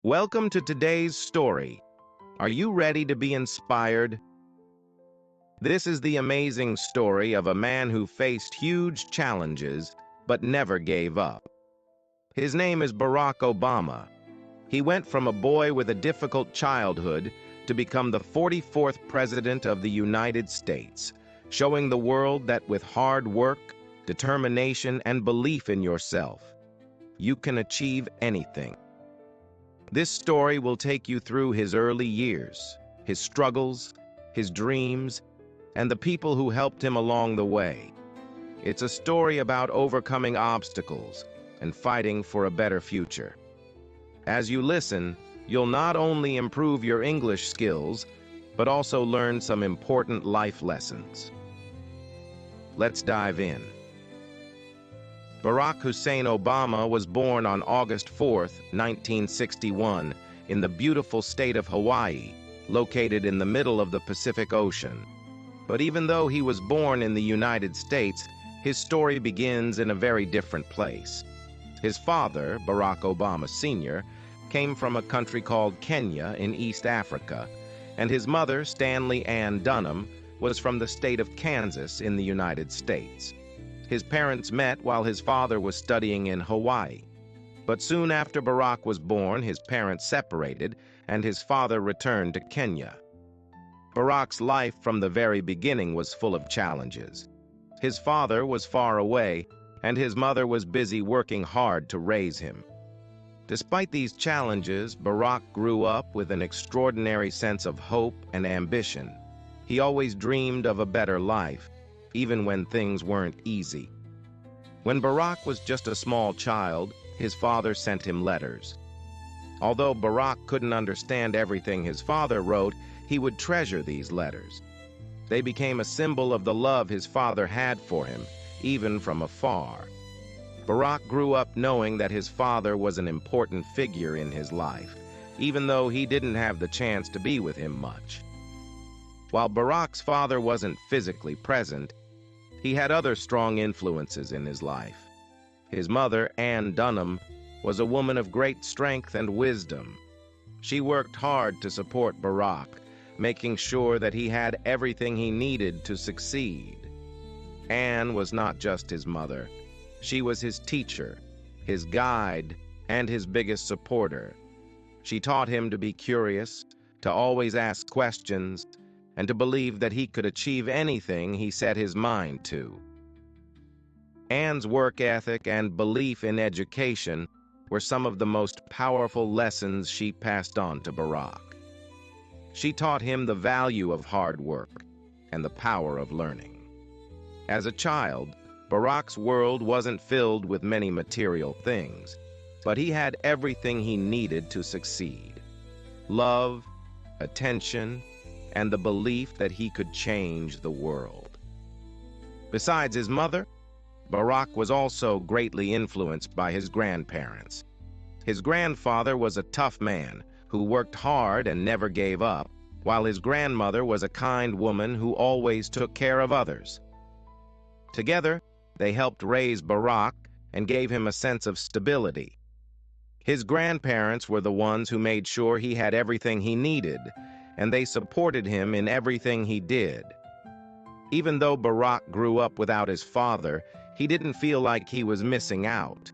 Welcome to today's story. Are you ready to be inspired? This is the amazing story of a man who faced huge challenges but never gave up. His name is Barack Obama. He went from a boy with a difficult childhood to become the 44th President of the United States, showing the world that with hard work, determination, and belief in yourself, you can achieve anything. This story will take you through his early years, his struggles, his dreams, and the people who helped him along the way. It's a story about overcoming obstacles and fighting for a better future. As you listen, you'll not only improve your English skills, but also learn some important life lessons. Let's dive in. Barack Hussein Obama was born on August 4, 1961, in the beautiful state of Hawaii, located in the middle of the Pacific Ocean. But even though he was born in the United States, his story begins in a very different place. His father, Barack Obama Sr., came from a country called Kenya in East Africa, and his mother, Stanley Ann Dunham, was from the state of Kansas in the United States. His parents met while his father was studying in Hawaii. But soon after Barack was born, his parents separated, and his father returned to Kenya. Barack's life from the very beginning was full of challenges. His father was far away, and his mother was busy working hard to raise him. Despite these challenges, Barack grew up with an extraordinary sense of hope and ambition. He always dreamed of a better life, even when things weren't easy. When Barack was just a small child, his father sent him letters. Although Barack couldn't understand everything his father wrote, he would treasure these letters. They became a symbol of the love his father had for him, even from afar. Barack grew up knowing that his father was an important figure in his life, even though he didn't have the chance to be with him much. While Barack's father wasn't physically present, he had other strong influences in his life. His mother, Ann Dunham, was a woman of great strength and wisdom. She worked hard to support Barack, making sure that he had everything he needed to succeed. Ann was not just his mother. She was his teacher, his guide, and his biggest supporter. She taught him to be curious, to always ask questions, and to believe that he could achieve anything he set his mind to. Ann's work ethic and belief in education were some of the most powerful lessons she passed on to Barack. She taught him the value of hard work and the power of learning. As a child, Barack's world wasn't filled with many material things, but he had everything he needed to succeed: love, attention, and the belief that he could change the world. Besides his mother, Barack was also greatly influenced by his grandparents. His grandfather was a tough man who worked hard and never gave up, while his grandmother was a kind woman who always took care of others. Together, they helped raise Barack and gave him a sense of stability. His grandparents were the ones who made sure he had everything he needed, and they supported him in everything he did. Even though Barack grew up without his father, he didn't feel like he was missing out.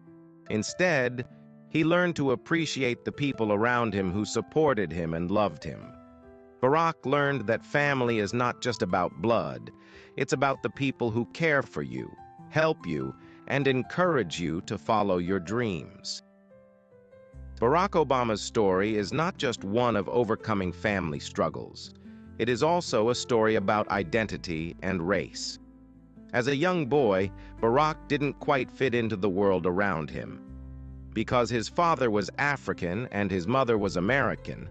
Instead, he learned to appreciate the people around him who supported him and loved him. Barack learned that family is not just about blood. It's about the people who care for you, help you, and encourage you to follow your dreams. Barack Obama's story is not just one of overcoming family struggles. It is also a story about identity and race. As a young boy, Barack didn't quite fit into the world around him. Because his father was African and his mother was American,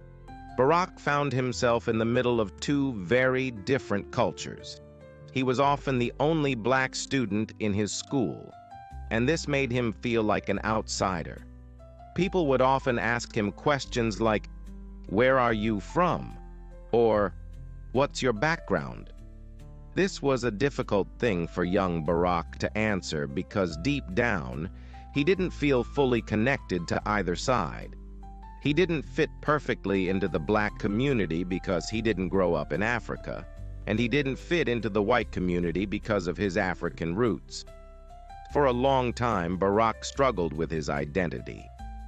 Barack found himself in the middle of two very different cultures. He was often the only black student in his school, and this made him feel like an outsider. People would often ask him questions like, "Where are you from?" or "What's your background?" This was a difficult thing for young Barack to answer because deep down, he didn't feel fully connected to either side. He didn't fit perfectly into the black community because he didn't grow up in Africa, and he didn't fit into the white community because of his African roots. For a long time, Barack struggled with his identity.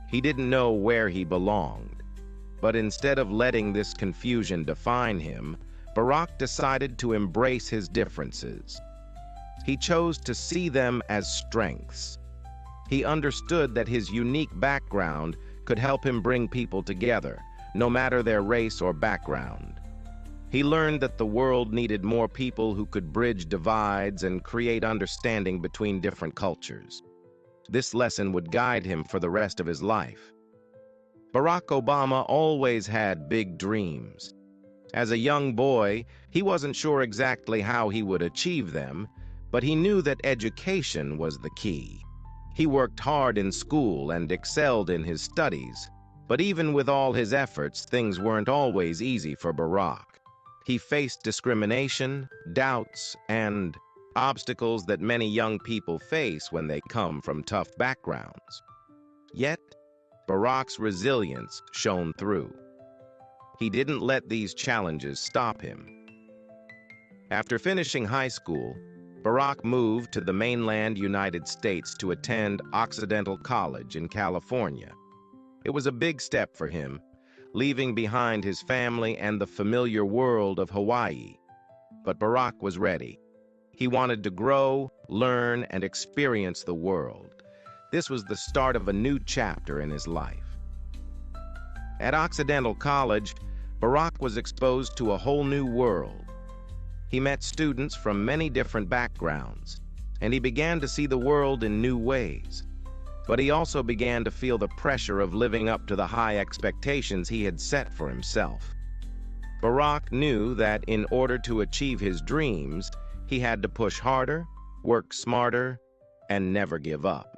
He didn't know where he belonged. But instead of letting this confusion define him, Barack decided to embrace his differences. He chose to see them as strengths. He understood that his unique background could help him bring people together, no matter their race or background. He learned that the world needed more people who could bridge divides and create understanding between different cultures. This lesson would guide him for the rest of his life. Barack Obama always had big dreams. As a young boy, he wasn't sure exactly how he would achieve them, but he knew that education was the key. He worked hard in school and excelled in his studies, but even with all his efforts, things weren't always easy for Barack. He faced discrimination, doubts, and obstacles that many young people face when they come from tough backgrounds. Yet, Barack's resilience shone through. He didn't let these challenges stop him. After finishing high school, Barack moved to the mainland United States to attend Occidental College in California. It was a big step for him, leaving behind his family and the familiar world of Hawaii. But Barack was ready. He wanted to grow, learn, and experience the world. This was the start of a new chapter in his life. At Occidental College, Barack was exposed to a whole new world. He met students from many different backgrounds, and he began to see the world in new ways. But he also began to feel the pressure of living up to the high expectations he had set for himself. Barack knew that in order to achieve his dreams, he had to push harder, work smarter, and never give up.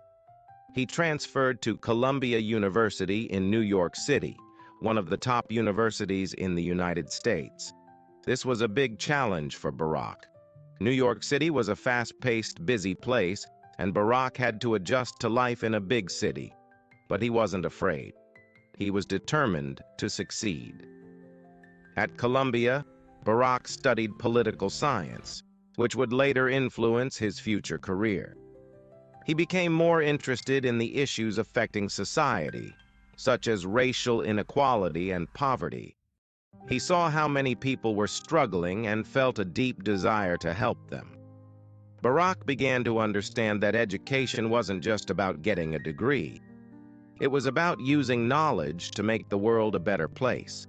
He transferred to Columbia University in New York City, one of the top universities in the United States. This was a big challenge for Barack. New York City was a fast-paced, busy place, and Barack had to adjust to life in a big city. But he wasn't afraid. He was determined to succeed. At Columbia, Barack studied political science, which would later influence his future career. He became more interested in the issues affecting society, such as racial inequality and poverty. He saw how many people were struggling and felt a deep desire to help them. Barack began to understand that education wasn't just about getting a degree. It was about using knowledge to make the world a better place.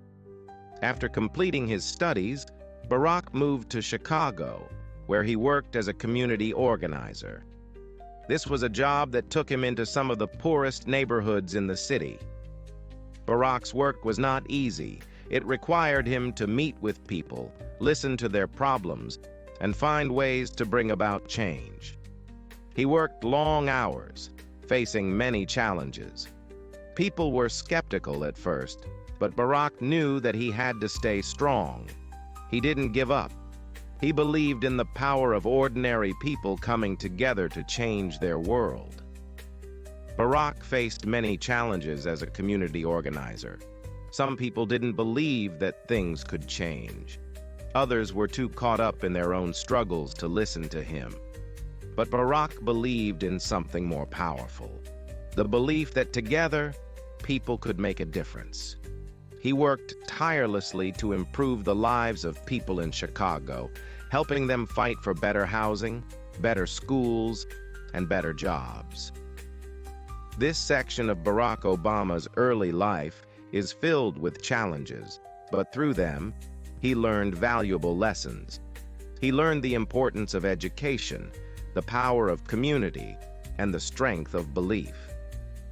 After completing his studies, Barack moved to Chicago, where he worked as a community organizer. This was a job that took him into some of the poorest neighborhoods in the city. Barack's work was not easy. It required him to meet with people, listen to their problems, and find ways to bring about change. He worked long hours, facing many challenges. People were skeptical at first, but Barack knew that he had to stay strong. He didn't give up. He believed in the power of ordinary people coming together to change their world. Barack faced many challenges as a community organizer. Some people didn't believe that things could change. Others were too caught up in their own struggles to listen to him. But Barack believed in something more powerful, the belief that together, people could make a difference. He worked tirelessly to improve the lives of people in Chicago, helping them fight for better housing, better schools, and better jobs. This section of Barack Obama's early life is filled with challenges, but through them, he learned valuable lessons. He learned the importance of education, the power of community, and the strength of belief.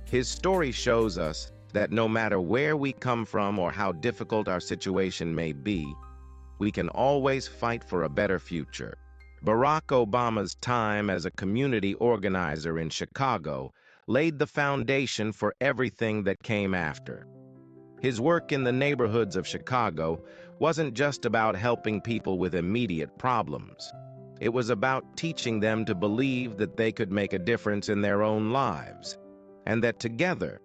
His story shows us that no matter where we come from or how difficult our situation may be, we can always fight for a better future. Barack Obama's time as a community organizer in Chicago laid the foundation for everything that came after. His work in the neighborhoods of Chicago wasn't just about helping people with immediate problems. It was about teaching them to believe that they could make a difference in their own lives, and that together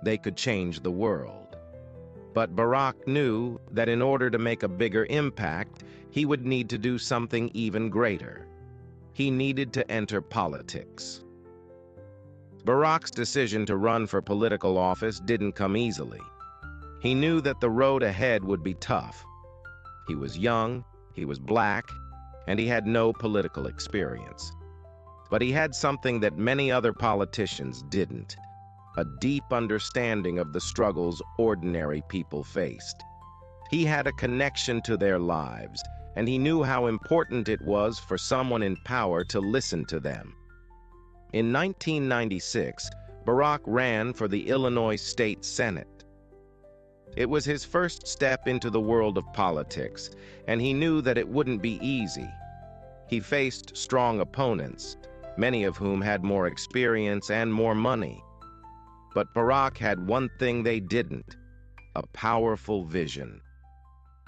they could change the world. But Barack knew that in order to make a bigger impact, he would need to do something even greater. He needed to enter politics. Barack's decision to run for political office didn't come easily. He knew that the road ahead would be tough. He was young, he was black, and he had no political experience. But he had something that many other politicians didn't: a deep understanding of the struggles ordinary people faced. He had a connection to their lives, and he knew how important it was for someone in power to listen to them. In 1996, Barack ran for the Illinois State Senate. It was his first step into the world of politics, and he knew that it wouldn't be easy. He faced strong opponents, many of whom had more experience and more money. But Barack had one thing they didn't: a powerful vision.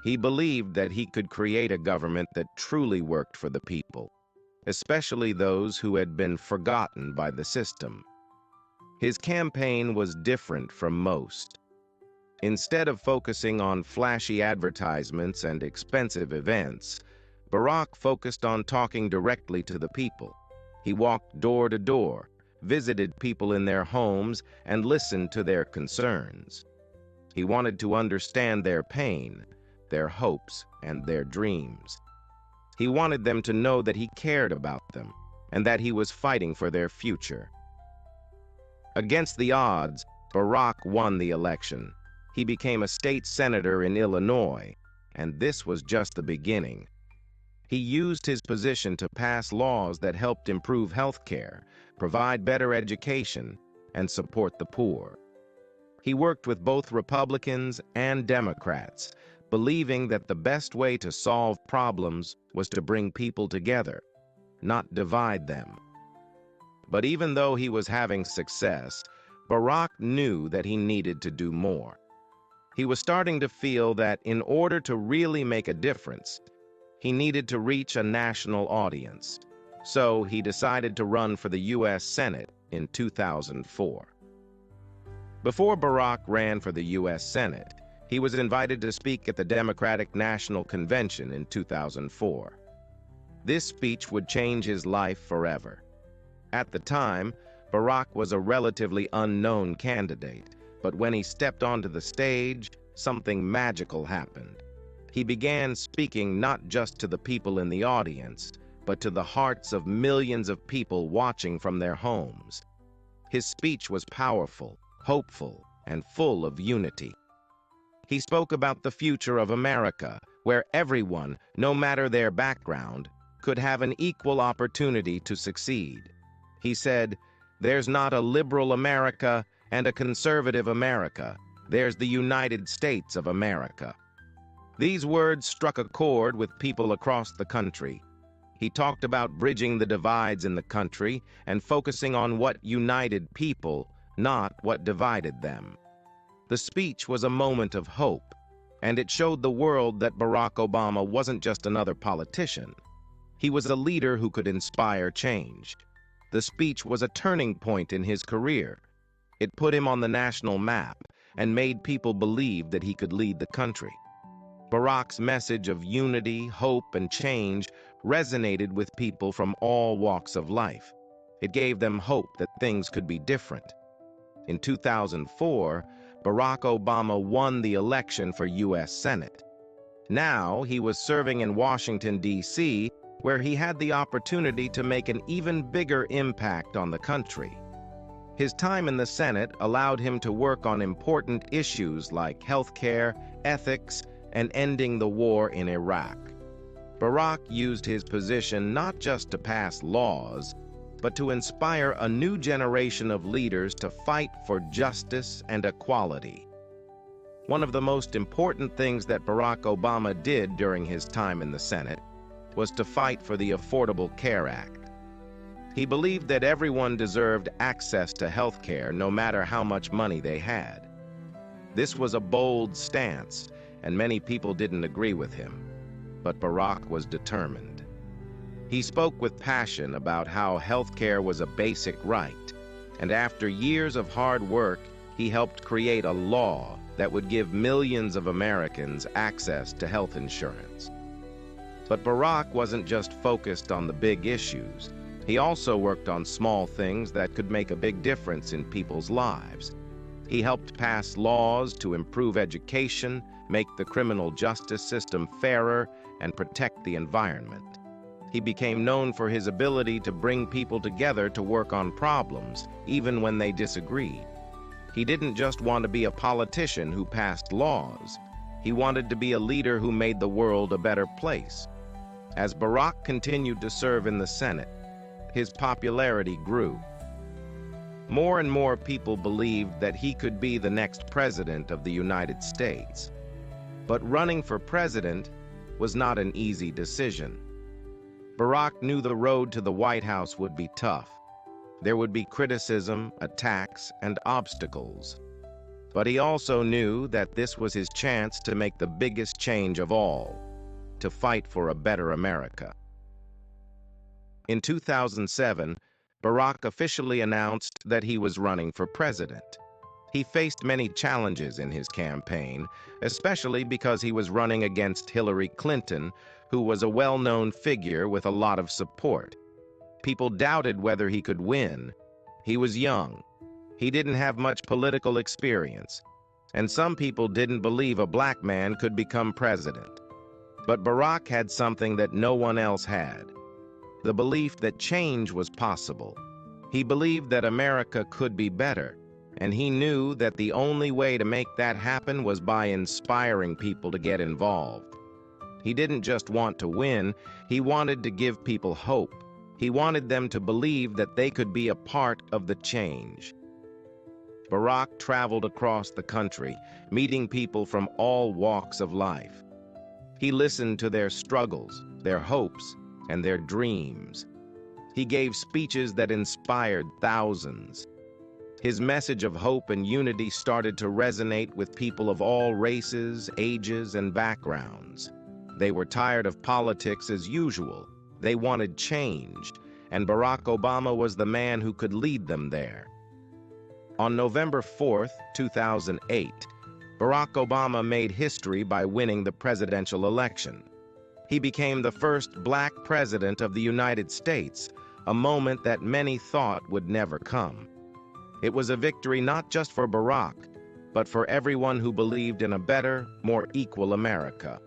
He believed that he could create a government that truly worked for the people, especially those who had been forgotten by the system. His campaign was different from most. Instead of focusing on flashy advertisements and expensive events, Barack focused on talking directly to the people. He walked door to door, visited people in their homes, and listened to their concerns. He wanted to understand their pain, their hopes, and their dreams. He wanted them to know that he cared about them and that he was fighting for their future. Against the odds, Barack won the election. He became a state senator in Illinois, and this was just the beginning. He used his position to pass laws that helped improve health care, provide better education, and support the poor. He worked with both Republicans and Democrats, believing that the best way to solve problems was to bring people together, not divide them. But even though he was having success, Barack knew that he needed to do more. He was starting to feel that in order to really make a difference, he needed to reach a national audience. So he decided to run for the U.S. Senate in 2004. Before Barack ran for the U.S. Senate, he was invited to speak at the Democratic National Convention in 2004. This speech would change his life forever. At the time, Barack was a relatively unknown candidate, but when he stepped onto the stage, something magical happened. He began speaking not just to the people in the audience, but to the hearts of millions of people watching from their homes. His speech was powerful, hopeful, and full of unity. He spoke about the future of America, where everyone, no matter their background, could have an equal opportunity to succeed. He said, "There's not a liberal America and a conservative America. There's the United States of America." These words struck a chord with people across the country. He talked about bridging the divides in the country and focusing on what united people, not what divided them. The speech was a moment of hope, and it showed the world that Barack Obama wasn't just another politician. He was a leader who could inspire change. The speech was a turning point in his career. It put him on the national map and made people believe that he could lead the country. Barack's message of unity, hope, and change resonated with people from all walks of life. It gave them hope that things could be different. In 2004, Barack Obama won the election for U.S. Senate. Now he was serving in Washington, D.C., where he had the opportunity to make an even bigger impact on the country. His time in the Senate allowed him to work on important issues like healthcare, ethics, and ending the war in Iraq. Barack used his position not just to pass laws, but to inspire a new generation of leaders to fight for justice and equality. One of the most important things that Barack Obama did during his time in the Senate was to fight for the Affordable Care Act. He believed that everyone deserved access to health care no matter how much money they had. This was a bold stance, and many people didn't agree with him, but Barack was determined. He spoke with passion about how health care was a basic right, and after years of hard work, He helped create a law that would give millions of Americans access to health insurance. But Barack wasn't just focused on the big issues. He also worked on small things that could make a big difference in people's lives. He helped pass laws to improve education, make the criminal justice system fairer, and protect the environment. He became known for his ability to bring people together to work on problems, even when they disagreed. He didn't just want to be a politician who passed laws. He wanted to be a leader who made the world a better place. As Barack continued to serve in the Senate, his popularity grew. More and more people believed that he could be the next president of the United States. But running for president was not an easy decision. Barack knew the road to the White House would be tough. There would be criticism, attacks, and obstacles. But he also knew that this was his chance to make the biggest change of all, to fight for a better America. In 2007, Barack officially announced that he was running for president. He faced many challenges in his campaign, especially because he was running against Hillary Clinton, who was a well-known figure with a lot of support. People doubted whether he could win. He was young. He didn't have much political experience, and some people didn't believe a black man could become president. But Barack had something that no one else had: the belief that change was possible. He believed that America could be better, and he knew that the only way to make that happen was by inspiring people to get involved. He didn't just want to win, he wanted to give people hope. He wanted them to believe that they could be a part of the change. Barack traveled across the country, meeting people from all walks of life. He listened to their struggles, their hopes, and their dreams. He gave speeches that inspired thousands. His message of hope and unity started to resonate with people of all races, ages, and backgrounds. They were tired of politics as usual. They wanted change, and Barack Obama was the man who could lead them there. On November 4th, 2008, Barack Obama made history by winning the presidential election. He became the first black president of the United States, a moment that many thought would never come. It was a victory not just for Barack, but for everyone who believed in a better, more equal America.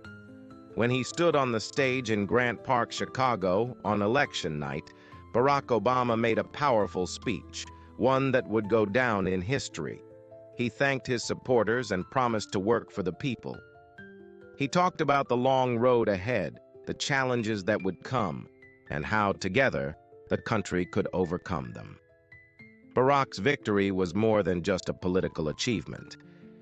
When he stood on the stage in Grant Park, Chicago, on election night, Barack Obama made a powerful speech, one that would go down in history. He thanked his supporters and promised to work for the people. He talked about the long road ahead, the challenges that would come, and how, together, the country could overcome them. Barack's victory was more than just a political achievement.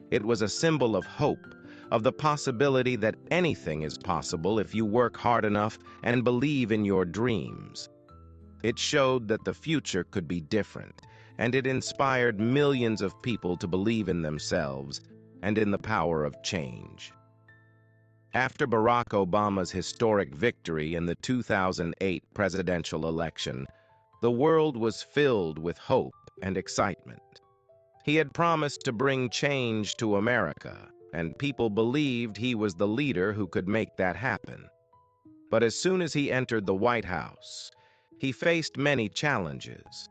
It was a symbol of hope, of the possibility that anything is possible if you work hard enough and believe in your dreams. It showed that the future could be different, and it inspired millions of people to believe in themselves and in the power of change. After Barack Obama's historic victory in the 2008 presidential election, the world was filled with hope and excitement. He had promised to bring change to America, and people believed he was the leader who could make that happen. But as soon as he entered the White House, he faced many challenges.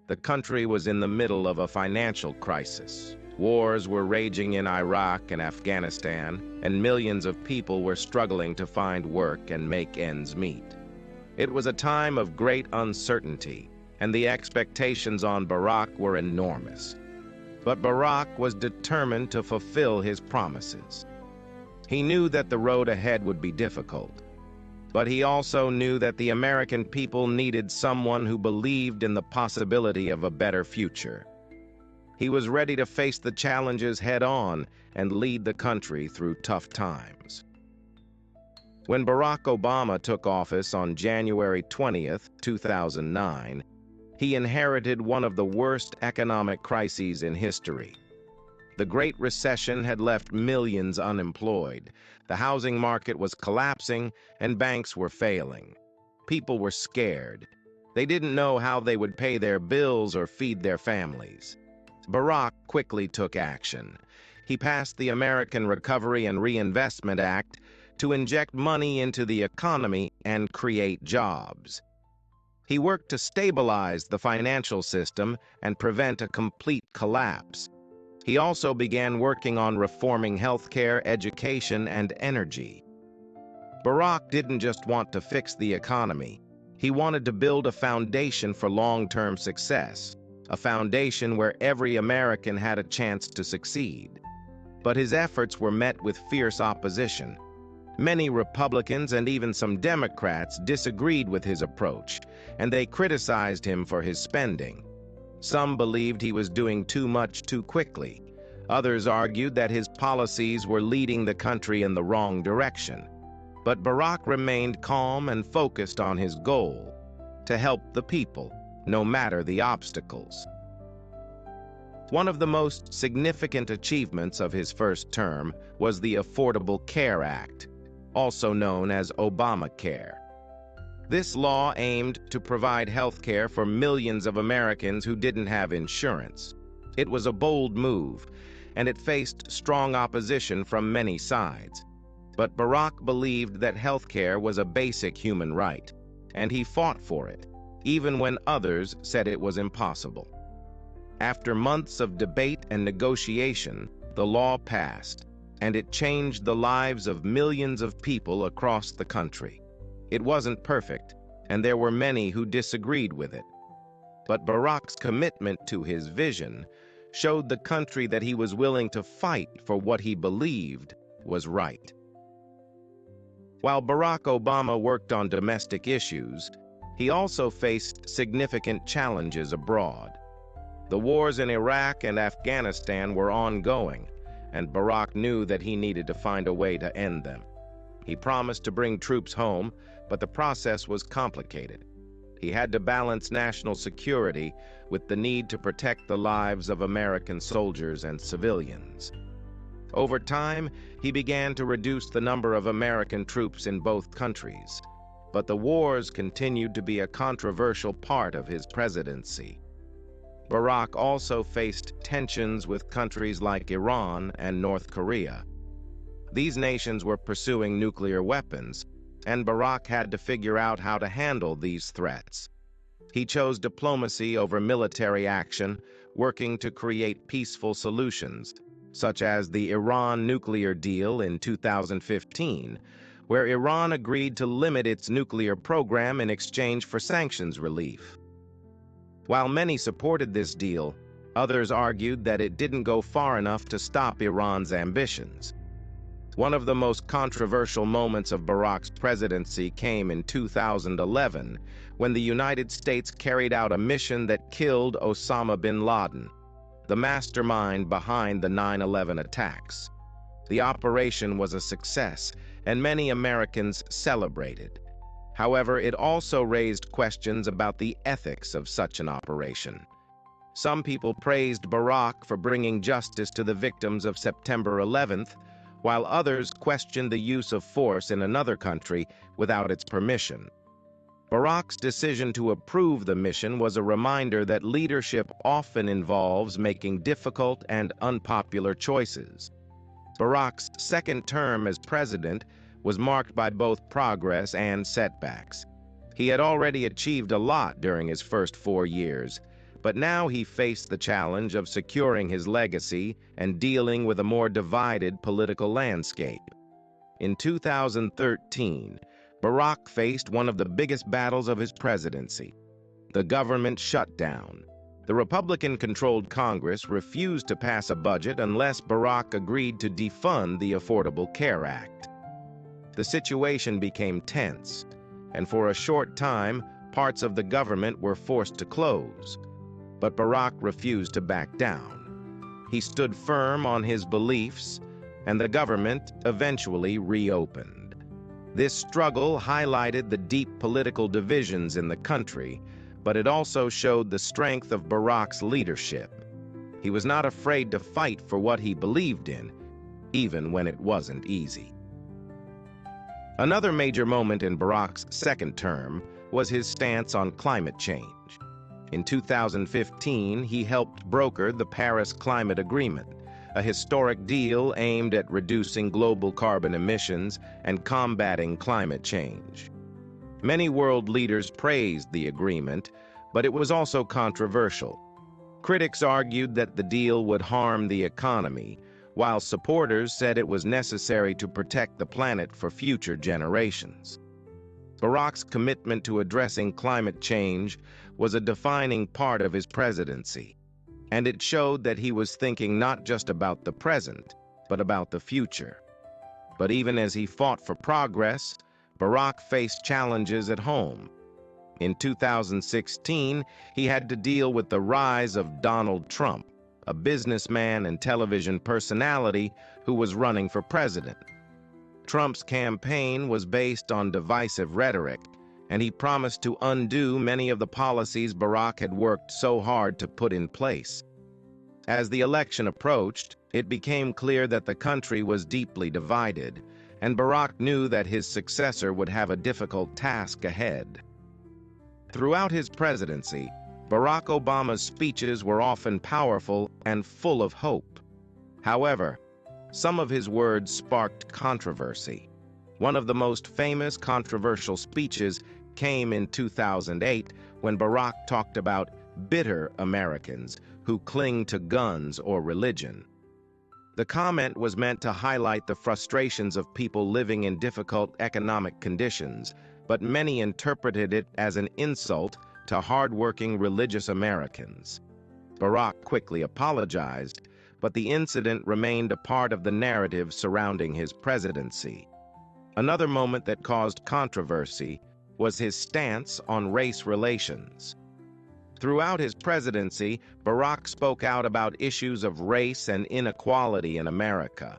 The country was in the middle of a financial crisis. Wars were raging in Iraq and Afghanistan, and millions of people were struggling to find work and make ends meet. It was a time of great uncertainty, and the expectations on Barack were enormous. But Barack was determined to fulfill his promises. He knew that the road ahead would be difficult, but he also knew that the American people needed someone who believed in the possibility of a better future. He was ready to face the challenges head-on and lead the country through tough times. When Barack Obama took office on January 20th, 2009, he inherited one of the worst economic crises in history. The Great Recession had left millions unemployed. The housing market was collapsing, and banks were failing. People were scared. They didn't know how they would pay their bills or feed their families. Barack quickly took action. He passed the American Recovery and Reinvestment Act to inject money into the economy and create jobs. He worked to stabilize the financial system and prevent a complete collapse. He also began working on reforming healthcare, education, and energy. Barack didn't just want to fix the economy. He wanted to build a foundation for long-term success, a foundation where every American had a chance to succeed. But his efforts were met with fierce opposition. Many Republicans and even some Democrats disagreed with his approach, and they criticized him for his spending. Some believed he was doing too much too quickly. Others argued that his policies were leading the country in the wrong direction. But Barack remained calm and focused on his goal, to help the people, no matter the obstacles. One of the most significant achievements of his first term was the Affordable Care Act, also known as Obamacare. This law aimed to provide health care for millions of Americans who didn't have insurance. It was a bold move, and it faced strong opposition from many sides. But Barack believed that health care was a basic human right, and he fought for it, even when others said it was impossible. After months of debate and negotiation, the law passed, and it changed the lives of millions of people across the country. It wasn't perfect, and there were many who disagreed with it. But Barack's commitment to his vision showed the country that he was willing to fight for what he believed was right. While Barack Obama worked on domestic issues, he also faced significant challenges abroad. The wars in Iraq and Afghanistan were ongoing, and Barack knew that he needed to find a way to end them. He promised to bring troops home, but the process was complicated. He had to balance national security with the need to protect the lives of American soldiers and civilians. Over time, he began to reduce the number of American troops in both countries, but the wars continued to be a controversial part of his presidency. Barack also faced tensions with countries like Iran and North Korea. These nations were pursuing nuclear weapons, and Barack had to figure out how to handle these threats. He chose diplomacy over military action, working to create peaceful solutions, such as the Iran nuclear deal in 2015, where Iran agreed to limit its nuclear program in exchange for sanctions relief. While many supported this deal, others argued that it didn't go far enough to stop Iran's ambitions. One of the most controversial moments of Barack's presidency came in 2011, when the United States carried out a mission that killed Osama bin Laden, the mastermind behind the 9/11 attacks. The operation was a success, and many Americans celebrated. However, it also raised questions about the ethics of such an operation. Some people praised Barack for bringing justice to the victims of September 11th, while others questioned the use of force in another country without its permission. Barack's decision to approve the mission was a reminder that leadership often involves making difficult and unpopular choices. Barack's second term as president was marked by both progress and setbacks. He had already achieved a lot during his first 4 years, but now he faced the challenge of securing his legacy and dealing with a more divided political landscape. In 2013, Barack faced one of the biggest battles of his presidency: the government shutdown. The Republican-controlled Congress refused to pass a budget unless Barack agreed to defund the Affordable Care Act. The situation became tense, and for a short time, parts of the government were forced to close. But Barack refused to back down. He stood firm on his beliefs, and the government eventually reopened. This struggle highlighted the deep political divisions in the country, but it also showed the strength of Barack's leadership. He was not afraid to fight for what he believed in, even when it wasn't easy. Another major moment in Barack's second term was his stance on climate change. In 2015, he helped broker the Paris Climate Agreement, a historic deal aimed at reducing global carbon emissions and combating climate change. Many world leaders praised the agreement, but it was also controversial. Critics argued that the deal would harm the economy, while supporters said it was necessary to protect the planet for future generations. Barack's commitment to addressing climate change was a defining part of his presidency, and it showed that he was thinking not just about the present, but about the future. But even as he fought for progress, Barack faced challenges at home. In 2016, he had to deal with the rise of Donald Trump, a businessman and television personality who was running for president. Trump's campaign was based on divisive rhetoric, and he promised to undo many of the policies Barack had worked so hard to put in place. As the election approached, it became clear that the country was deeply divided, and Barack knew that his successor would have a difficult task ahead. Throughout his presidency, Barack Obama's speeches were often powerful and full of hope. However, some of his words sparked controversy. One of the most famous controversial speeches came in 2008 when Barack talked about bitter Americans who cling to guns or religion. The comment was meant to highlight the frustrations of people living in difficult economic conditions, but many interpreted it as an insult to hardworking religious Americans. Barack quickly apologized, but the incident remained a part of the narrative surrounding his presidency. Another moment that caused controversy was his stance on race relations. Throughout his presidency, Barack spoke out about issues of race and inequality in America.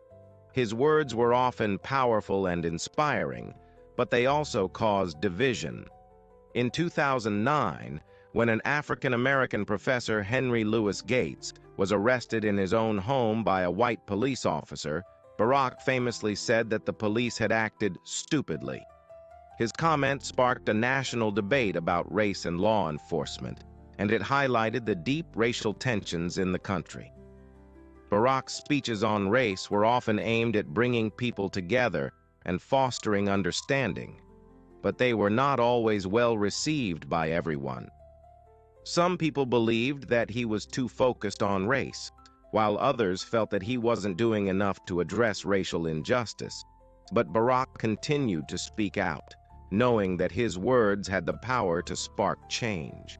His words were often powerful and inspiring, but they also caused division. In 2009, when an African-American professor, Henry Louis Gates, was arrested in his own home by a white police officer, Barack famously said that the police had acted stupidly. His comment sparked a national debate about race and law enforcement, and it highlighted the deep racial tensions in the country. Barack's speeches on race were often aimed at bringing people together and fostering understanding, but they were not always well received by everyone. Some people believed that he was too focused on race, while others felt that he wasn't doing enough to address racial injustice. But Barack continued to speak out, knowing that his words had the power to spark change.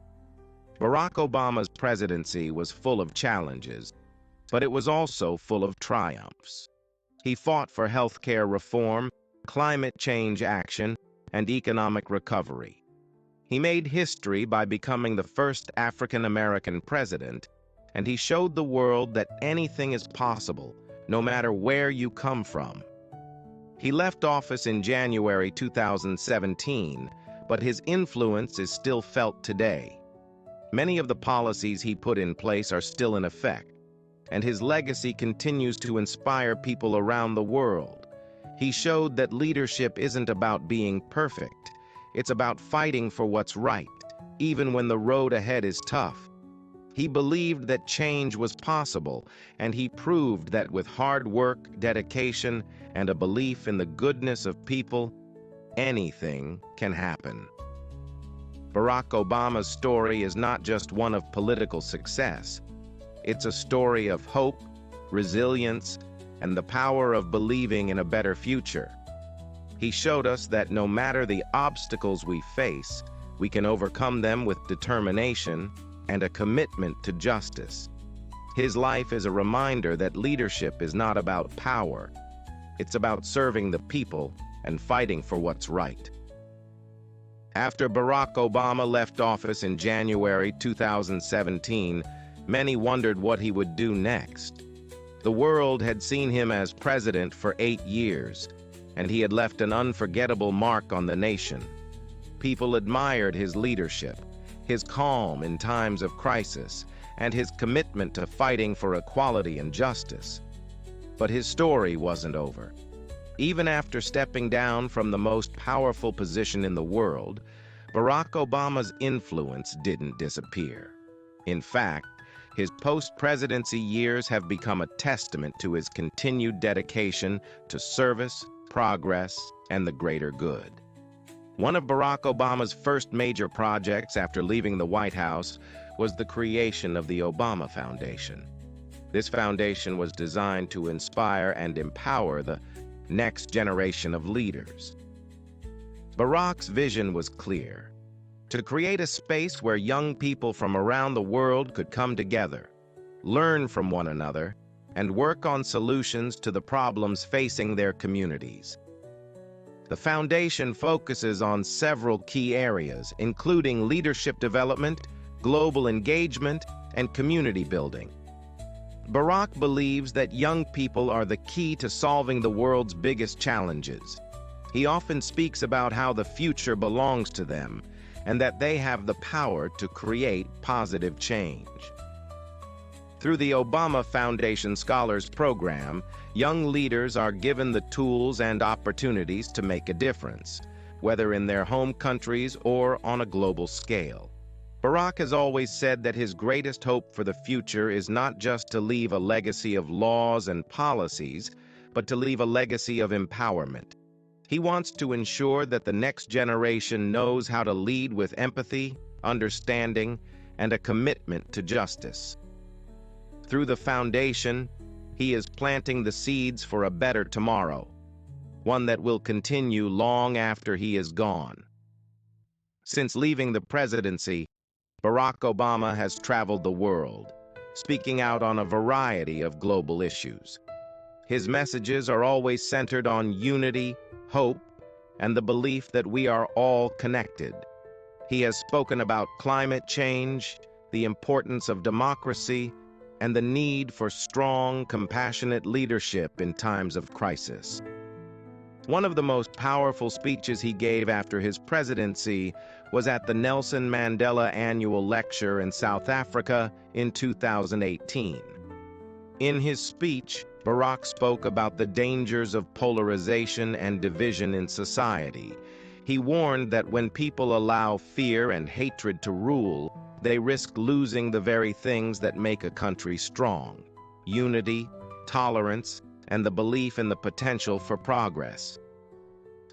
Barack Obama's presidency was full of challenges, but it was also full of triumphs. He fought for healthcare reform, climate change action, and economic recovery. He made history by becoming the first African-American president, and he showed the world that anything is possible, no matter where you come from. He left office in January 2017, but his influence is still felt today. Many of the policies he put in place are still in effect, and his legacy continues to inspire people around the world. He showed that leadership isn't about being perfect. It's about fighting for what's right, even when the road ahead is tough. He believed that change was possible, and he proved that with hard work, dedication, and a belief in the goodness of people, anything can happen. Barack Obama's story is not just one of political success. It's a story of hope, resilience, and the power of believing in a better future. He showed us that no matter the obstacles we face, we can overcome them with determination and a commitment to justice. His life is a reminder that leadership is not about power. It's about serving the people and fighting for what's right. After Barack Obama left office in January 2017, many wondered what he would do next. The world had seen him as president for 8 years, and he had left an unforgettable mark on the nation. People admired his leadership, his calm in times of crisis, and his commitment to fighting for equality and justice. But his story wasn't over. Even after stepping down from the most powerful position in the world, Barack Obama's influence didn't disappear. In fact, his post-presidency years have become a testament to his continued dedication to service, progress, and the greater good. One of Barack Obama's first major projects after leaving the White House was the creation of the Obama Foundation. This foundation was designed to inspire and empower the next generation of leaders. Barack's vision was clear: to create a space where young people from around the world could come together, learn from one another, and work on solutions to the problems facing their communities. The foundation focuses on several key areas, including leadership development, global engagement, and community building. Barack believes that young people are the key to solving the world's biggest challenges. He often speaks about how the future belongs to them and that they have the power to create positive change. Through the Obama Foundation Scholars Program, young leaders are given the tools and opportunities to make a difference, whether in their home countries or on a global scale. Barack has always said that his greatest hope for the future is not just to leave a legacy of laws and policies, but to leave a legacy of empowerment. He wants to ensure that the next generation knows how to lead with empathy, understanding, and a commitment to justice. Through the foundation, he is planting the seeds for a better tomorrow, one that will continue long after he is gone. Since leaving the presidency, Barack Obama has traveled the world, speaking out on a variety of global issues. His messages are always centered on unity, hope, and the belief that we are all connected. He has spoken about climate change, the importance of democracy, and the need for strong, compassionate leadership in times of crisis. One of the most powerful speeches he gave after his presidency was at the Nelson Mandela Annual Lecture in South Africa in 2018. In his speech, Barack spoke about the dangers of polarization and division in society. He warned that when people allow fear and hatred to rule, they risk losing the very things that make a country strong: unity, tolerance, and the belief in the potential for progress.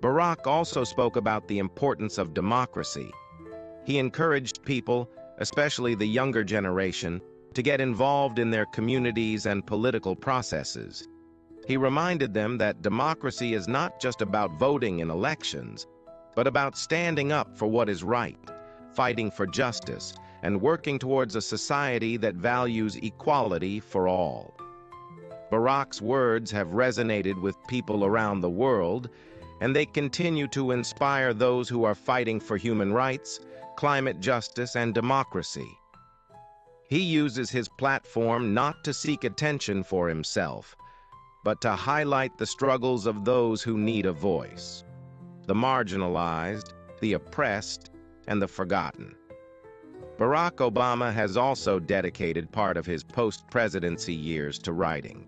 Barack also spoke about the importance of democracy. He encouraged people, especially the younger generation, to get involved in their communities and political processes. He reminded them that democracy is not just about voting in elections, but about standing up for what is right, fighting for justice, and working towards a society that values equality for all. Barack's words have resonated with people around the world, and they continue to inspire those who are fighting for human rights, climate justice, and democracy. He uses his platform not to seek attention for himself, but to highlight the struggles of those who need a voice: the marginalized, the oppressed, and the forgotten. Barack Obama has also dedicated part of his post-presidency years to writing.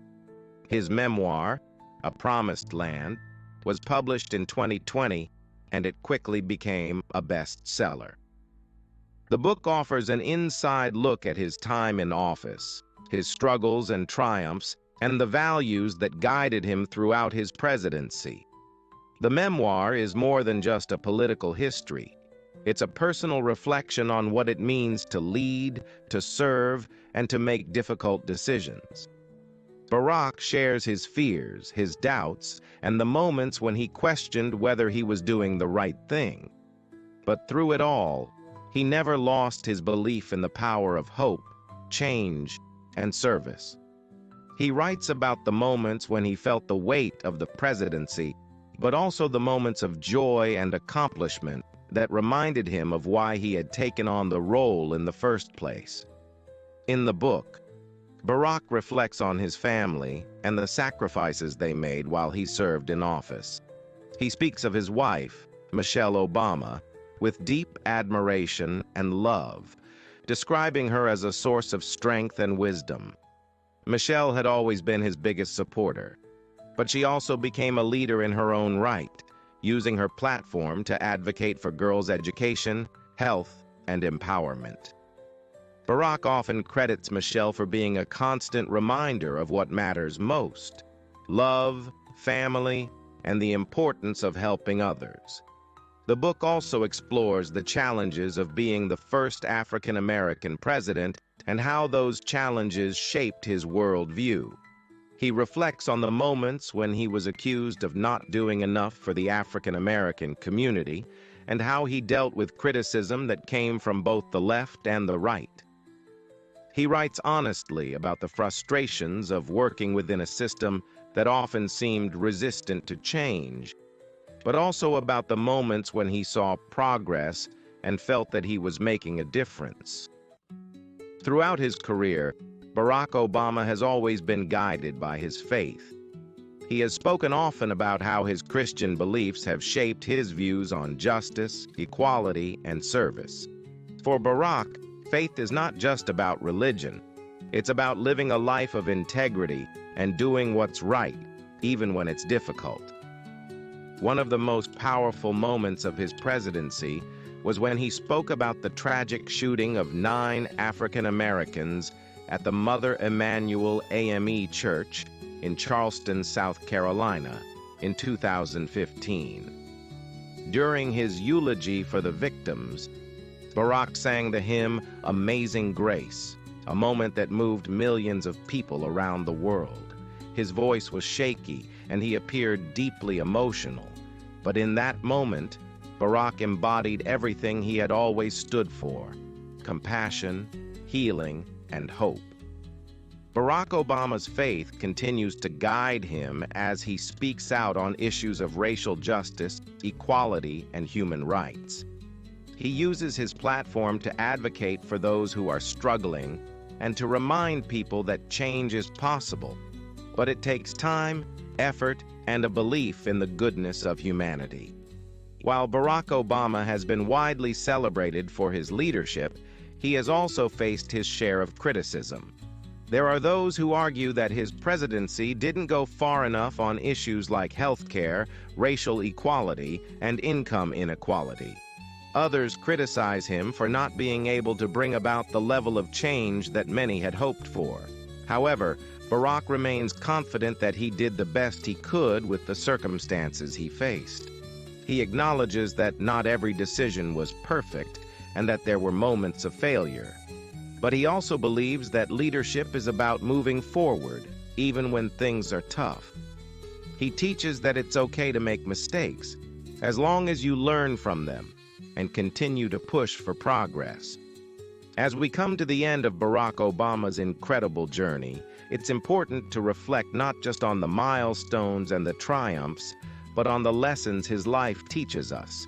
His memoir, A Promised Land, was published in 2020, and it quickly became a bestseller. The book offers an inside look at his time in office, his struggles and triumphs, and the values that guided him throughout his presidency. The memoir is more than just a political history. It's a personal reflection on what it means to lead, to serve, and to make difficult decisions. Barack shares his fears, his doubts, and the moments when he questioned whether he was doing the right thing. But through it all, he never lost his belief in the power of hope, change, and service. He writes about the moments when he felt the weight of the presidency, but also the moments of joy and accomplishment that reminded him of why he had taken on the role in the first place. In the book, Barack reflects on his family and the sacrifices they made while he served in office. He speaks of his wife, Michelle Obama, with deep admiration and love, describing her as a source of strength and wisdom. Michelle had always been his biggest supporter, but she also became a leader in her own right, using her platform to advocate for girls' education, health, and empowerment. Barack often credits Michelle for being a constant reminder of what matters most: love, family, and the importance of helping others. The book also explores the challenges of being the first African American president and how those challenges shaped his worldview. He reflects on the moments when he was accused of not doing enough for the African American community and how he dealt with criticism that came from both the left and the right. He writes honestly about the frustrations of working within a system that often seemed resistant to change, but also about the moments when he saw progress and felt that he was making a difference. Throughout his career, Barack Obama has always been guided by his faith. He has spoken often about how his Christian beliefs have shaped his views on justice, equality, and service. For Barack, faith is not just about religion. It's about living a life of integrity and doing what's right, even when it's difficult. One of the most powerful moments of his presidency was when he spoke about the tragic shooting of 9 African Americans at the Mother Emanuel AME Church in Charleston, South Carolina, in 2015. During his eulogy for the victims, Barack sang the hymn "Amazing Grace," a moment that moved millions of people around the world. His voice was shaky, and he appeared deeply emotional. But in that moment, Barack embodied everything he had always stood for: compassion, healing, and hope. Barack Obama's faith continues to guide him as he speaks out on issues of racial justice, equality, and human rights. He uses his platform to advocate for those who are struggling and to remind people that change is possible, but it takes time, effort, and a belief in the goodness of humanity. While Barack Obama has been widely celebrated for his leadership, he has also faced his share of criticism. There are those who argue that his presidency didn't go far enough on issues like healthcare, racial equality, and income inequality. Others criticize him for not being able to bring about the level of change that many had hoped for. However, Barack remains confident that he did the best he could with the circumstances he faced. He acknowledges that not every decision was perfect and that there were moments of failure. But he also believes that leadership is about moving forward, even when things are tough. He teaches that it's okay to make mistakes, as long as you learn from them and continue to push for progress. As we come to the end of Barack Obama's incredible journey, it's important to reflect not just on the milestones and the triumphs, but on the lessons his life teaches us.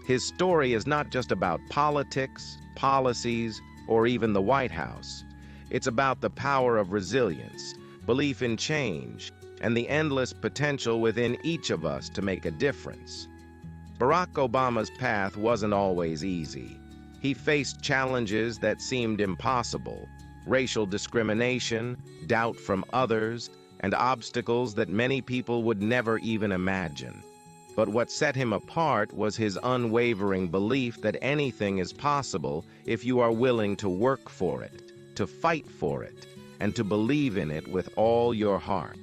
His story is not just about politics, policies, or even the White House. It's about the power of resilience, belief in change, and the endless potential within each of us to make a difference. Barack Obama's path wasn't always easy. He faced challenges that seemed impossible: racial discrimination, doubt from others, and obstacles that many people would never even imagine. But what set him apart was his unwavering belief that anything is possible if you are willing to work for it, to fight for it, and to believe in it with all your heart.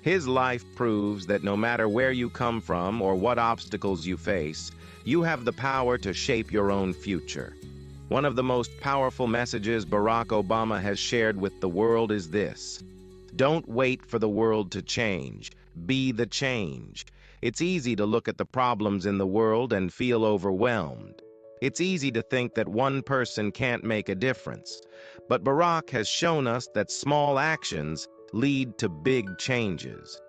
His life proves that no matter where you come from or what obstacles you face, you have the power to shape your own future. One of the most powerful messages Barack Obama has shared with the world is this: don't wait for the world to change. Be the change. It's easy to look at the problems in the world and feel overwhelmed. It's easy to think that one person can't make a difference. But Barack has shown us that small actions lead to big changes.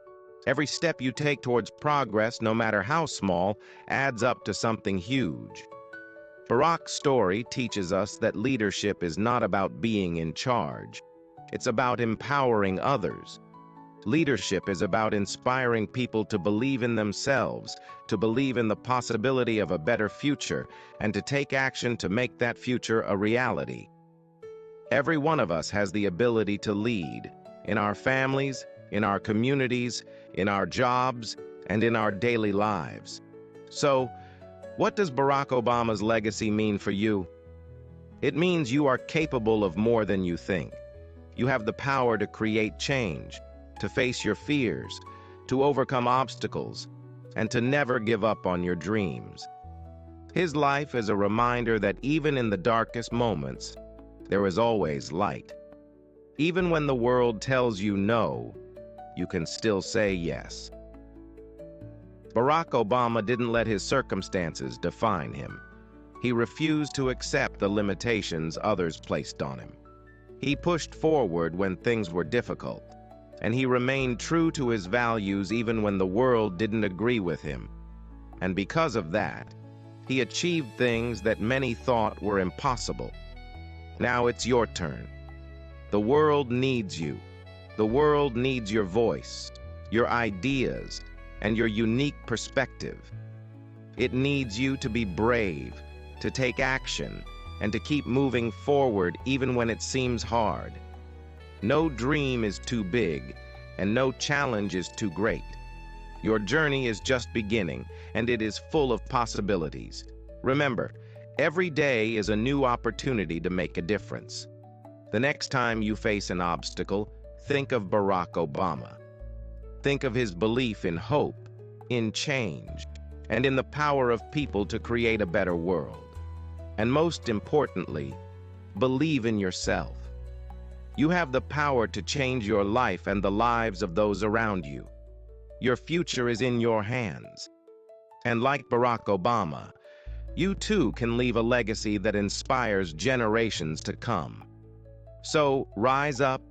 Every step you take towards progress, no matter how small, adds up to something huge. Barack's story teaches us that leadership is not about being in charge. It's about empowering others. Leadership is about inspiring people to believe in themselves, to believe in the possibility of a better future, and to take action to make that future a reality. Every one of us has the ability to lead, in our families, in our communities, in our jobs, and in our daily lives. So, what does Barack Obama's legacy mean for you? It means you are capable of more than you think. You have the power to create change, to face your fears, to overcome obstacles, and to never give up on your dreams. His life is a reminder that even in the darkest moments, there is always light. Even when the world tells you no, you can still say yes. Barack Obama didn't let his circumstances define him. He refused to accept the limitations others placed on him. He pushed forward when things were difficult, and he remained true to his values even when the world didn't agree with him. And because of that, he achieved things that many thought were impossible. Now it's your turn. The world needs you. The world needs your voice, your ideas, and your unique perspective. It needs you to be brave, to take action, and to keep moving forward even when it seems hard. No dream is too big, and no challenge is too great. Your journey is just beginning, and it is full of possibilities. Remember, every day is a new opportunity to make a difference. The next time you face an obstacle, think of Barack Obama. Think of his belief in hope, in change, and in the power of people to create a better world. And most importantly, believe in yourself. You have the power to change your life and the lives of those around you. Your future is in your hands. And like Barack Obama, you too can leave a legacy that inspires generations to come. So rise up,